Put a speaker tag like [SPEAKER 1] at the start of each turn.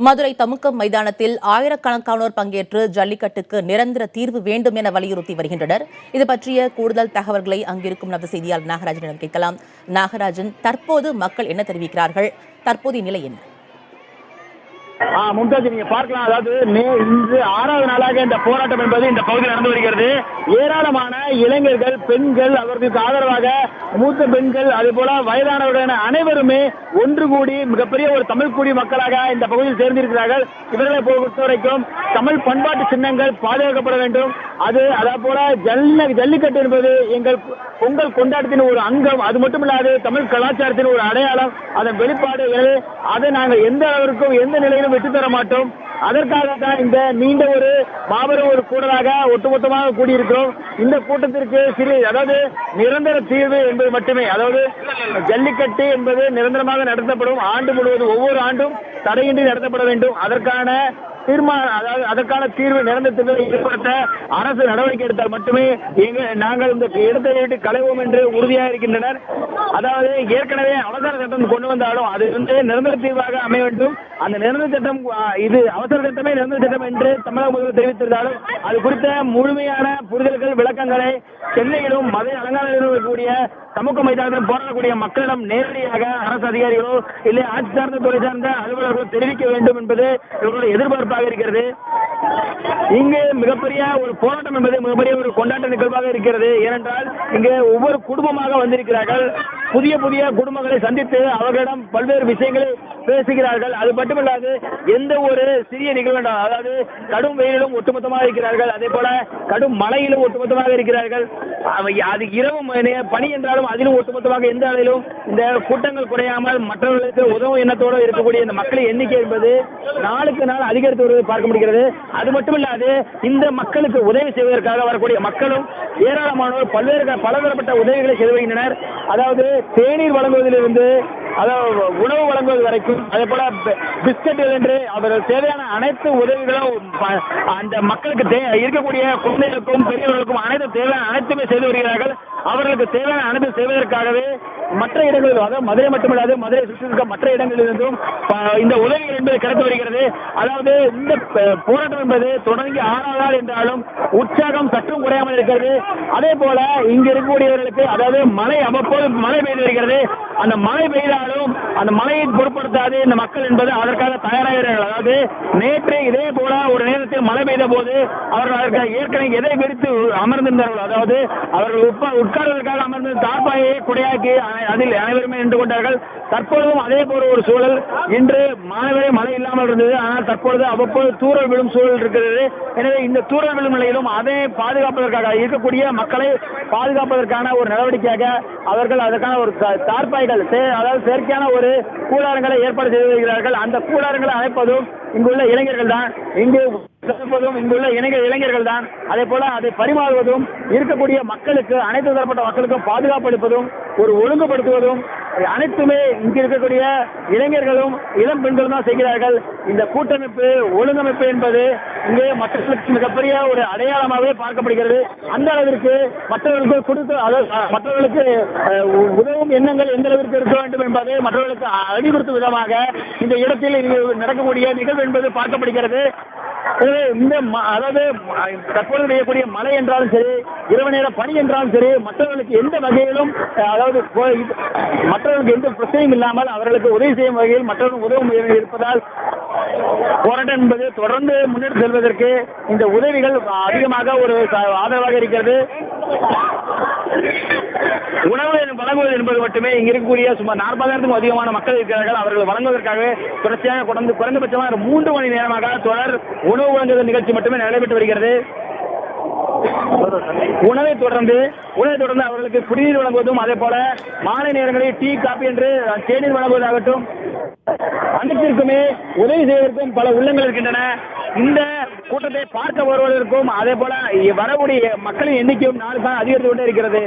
[SPEAKER 1] மதுரை தமுக்கம் மைதானத்தில் ஆயிரக்கணக்கானோர் பங்கேற்று ஜல்லிக்கட்டுக்கு நிரந்தர தீர்வு வேண்டும் என வலியுறுத்தி வருகின்றனர். இது பற்றிய கூடுதல் தகவல்களை அங்கிருக்கும் நமது செய்தியாளர் நாகராஜனிடம் கேட்கலாம். நாகராஜன், தற்போது மக்கள் என்ன தெரிவிக்கிறார்கள்? தற்போதைய நிலை என்ன?
[SPEAKER 2] மும்தாஜ், நீங்க பார்க்கலாம். அதாவது இன்று 6வது நாளாக இந்த போராட்டம் என்பது இந்த பகுதியில் நடந்து வருகிறது. ஏராளமான இளைஞர்கள், பெண்கள், அவர்களுக்கு ஆதரவாக மூத்த பெண்கள், அதே போல வயதானவர்கள் அனைவருமே ஒன்று கூடி மிகப்பெரிய ஒரு தமிழ் குடி மக்களாக இந்த பகுதியில் சேர்ந்திருக்கிறார்கள். இவர்களை பொறுத்த வரைக்கும் தமிழ் பண்பாட்டு சின்னங்கள் பாதுகாக்கப்பட வேண்டும். அதே போல ஜல்லிக்கட்டு என்பது எங்கள் பொங்கல் கொண்டாட்டத்தின் ஒரு அங்கம். அது மட்டுமில்லாது தமிழ் கலாச்சாரத்தின் ஒரு அடையாளம், அதன் வெளிப்பாடு. அதை நாங்கள் எந்த அளவிற்கும் எந்த நிலையிலும் விட்டு தர மாட்டோம். அதற்காக தான் இந்த நீண்ட ஒரு மாபெரும் ஒரு கூடலாக ஒட்டுமொத்தமாக கூடியிருக்கிறோம். இந்த கூட்டத்திற்கு அதாவது நிரந்தர தீர்வு என்பது மட்டுமே, அதாவது ஜல்லிக்கட்டு என்பது நிரந்தரமாக நடத்தப்படும். ஆண்டு முழுவதும் ஒவ்வொரு ஆண்டும் தடையின்றி நடத்தப்பட வேண்டும். அதற்கான தீர்மானம், அதாவது அதற்கான தீர்வு நிரந்தர தீர்வை ஏற்படுத்த அரசு நடவடிக்கை எடுத்தால் மட்டுமே நாங்கள் இந்த இடத்தை விட்டு களைவோம் என்று உறுதியாக இருக்கின்றனர். அதாவது ஏற்கனவே அவசர சட்டம் கொண்டு வந்தாலும் அது நிரந்தர தீர்வாக அமைய வேண்டும். அந்த நிரந்தர சட்டம், இது அவசர சட்டமே நிரந்தர சட்டம் என்று தமிழக முதல்வர் தெரிவித்திருந்தாலும் அது குறித்த முழுமையான புரிதல்கள், விளக்கங்களை சென்னையிலும் மதுரை அலங்காநல்லூரிலும் இருக்கக்கூடிய சமூக மைதானத்தில் போராடக்கூடிய மக்களிடம் நேரடியாக அரசு அதிகாரிகளோ இல்லை ஆட்சி சார்ந்த துறை சார்ந்த அலுவலர்களோ தெரிவிக்க வேண்டும் என்பது இவர்களுடைய எதிர்பார்ப்பாக இருக்கிறது. இங்கு மிகப்பெரிய ஒரு போராட்டம் என்பது மிகப்பெரிய ஒரு கொண்டாட்ட நிகழ்வாக இருக்கிறது. ஏனென்றால் இங்கு ஒவ்வொரு குடும்பமாக வந்திருக்கிறார்கள். புதிய புதிய குடும்பங்களை சந்தித்து அவர்களிடம் பல்வேறு விஷயங்களை பேசுகிறார்கள். அது மட்டுமல்லாது எந்த ஒரு சிறிய நிகழ்வு, அதாவது கடும் வெயிலும் ஒட்டுமொத்தமாக இருக்கிறார்கள், அதே போல கடும் மழையிலும் ஒட்டுமொத்தமாக இருக்கிறார்கள். அது இரவு பணி என்றாலும் அதிலும் ஒட்டுமொத்தமாக எந்த அளவிலும் இந்த கூட்டங்கள் குறையாமல் மற்றவர்களுக்கு உதவும் எண்ணத்தோடு இருக்கக்கூடிய இந்த மக்களின் எண்ணிக்கை என்பது நாளுக்கு நாள் அதிகரித்து வருவதை பார்க்க முடிகிறது. அது மட்டுமில்லாது இந்த மக்களுக்கு உதவி செய்வதற்காக வரக்கூடிய மக்களும் ஏராளமானோர் பலதரப்பட்ட உதவிகளை செய்து வருகின்றனர். அதாவது தேநீர் வழங்குவதிலிருந்து அதாவது உணவு வழங்குவது வரைக்கும், அதே போல பிஸ்கட்டுகள் என்று அவர்கள் தேவையான அனைத்து உதவிகளும் அந்த மக்களுக்கு இருக்கக்கூடிய குழந்தைகளுக்கும் பெரியவர்களுக்கும் தேவையான அனைத்துமே செய்து வருகிறார்கள். அவர்களுக்கு தேவையான அனைத்து செய்வதற்காகவே மற்ற இடங்களில், அதாவது மதுரை மட்டுமில்லாது மதுரை சுற்றி இருக்க மற்ற இடங்களிலிருந்தும் இந்த உதவிகள் என்பது கிடைத்து வருகிறது. அதாவது இந்த போராட்டம் என்பது தொடங்கி 6வது நாள் என்றாலும் உற்சாகம் சற்றும் குறையாமல் இருக்கிறது. அதே போல இங்கு இருக்கக்கூடியவர்களுக்கு, அதாவது அவ்வப்போது மழை பெய்து வருகிறது. அந்த மழை பெய்தாலும் அந்த மழையை பொருட்படுத்தாது இந்த மக்கள் என்பது அதற்காக தயாராகிறார்கள். அதாவது நேற்று இதே போல ஒரு நேரத்தில் மழை பெய்த போது அவர்கள் ஏற்கனவே எதை விரித்து அமர்ந்திருந்தார்கள், அதாவது அவர்கள் உட்கார்வதற்காக அமர்ந்து தார்பாயை குடையாக்கி அதில் அனைவருமே நின்று கொண்டார்கள். தற்பொழுதும் அதே போல ஒரு சூழல். இன்று மாணவரே மழை இல்லாமல் இருந்தது, ஆனால் தற்பொழுது அவ்வப்போது தூறல் விழும் சூழல் இருக்கிறது. எனவே இந்த தூறல் விழும் நிலையிலும் அதை பாதுகாப்பதற்காக, இருக்கக்கூடிய மக்களை பாதுகாப்பதற்கான ஒரு நடவடிக்கையாக அவர்கள் அதற்கான ஒரு தார்பாய்கள், அதாவது செயற்கையான ஒரு கூடாரங்களை ஏற்பாடு செய்து வருகிறார்கள். அந்த கூடாரங்களை அமைப்பதும் இங்குள்ள இளைஞர்கள் தான், இங்குள்ள இளைஞர்கள் தான். அதே போல அதை பரிமாறுவதும், இருக்கக்கூடிய மக்களுக்கு, அனைத்து தரப்பட்ட மக்களுக்கும் பாதுகாப்பு அளிப்பதும், ஒரு ஒழுங்குபடுத்துவதும் அனைத்துமே இங்கு இருக்கக்கூடிய இளைஞர்களும் இளம் பெண்களும் தான் செய்கிறார்கள். இந்த கூட்டமைப்பு, ஒழுங்கமைப்பு என்பது இங்கே மற்றவர்களுக்கு மிகப்பெரிய ஒரு அடையாளமாகவே பார்க்கப்படுகிறது. அந்த அளவிற்கு மற்றவர்களுக்கு கொடுத்து, மற்றவர்களுக்கு உதவும் எண்ணங்கள் எந்த அளவிற்கு இருக்க வேண்டும் என்பதை மற்றவர்களுக்கு அறிவுறுத்தும் விதமாக இந்த இடத்தில் நடக்கக்கூடிய நிகழ்வு என்பது பார்க்கப்படுகிறது. இந்த அதாவது தற்போது பெய்யக்கூடிய மழை என்றாலும் சரி, இரவு நேர பணி என்றாலும் சரி, மற்றவர்களுக்கு எந்த வகையிலும், அதாவது மற்றவர்களுக்கு எந்த பிரச்சனையும் இல்லாமல் அவர்களுக்கு உதவி செய்யும் வகையில் மற்றவர்களுக்கு உதவும் இருப்பதால் போராட்டம் என்பது தொடர்ந்து முன்னெடுத்து செல்வதற்கு இந்த உதவிகள் அதிகமாக ஒரு ஆதரவாக இருக்கிறது. உணவு வழங்குவது என்பது மட்டுமே இங்க இருக்கக்கூடிய சுமார் 40,000க்கும் அதிகமான மக்கள் இருக்கிறார்கள். அவர்கள் வழங்குவதற்காகவே தொடர்ச்சியாக குறைந்தபட்சமாக 3 மணி நேரமாக தொடர் உணவு வழங்குதல் நிகழ்ச்சி மட்டுமே நடைபெற்று வருகிறது. உணவை தொடர்ந்து அவர்களுக்கு குடிநீர் வழங்குவதும், அதே போல மாலை நேரங்களில் டீ, காபி என்று தேநீர் வழங்குவதாகட்டும், அனைத்திற்குமே உதவி செய்வதற்கும் பல உள்ளங்கள் இருக்கின்றன. இந்த கூட்டத்தை பார்க்க வருவதற்கும், அதே போல வரக்கூடிய மக்களின் எண்ணிக்கையும் நாளுக்கு அதிகரித்து கொண்டே இருக்கிறது.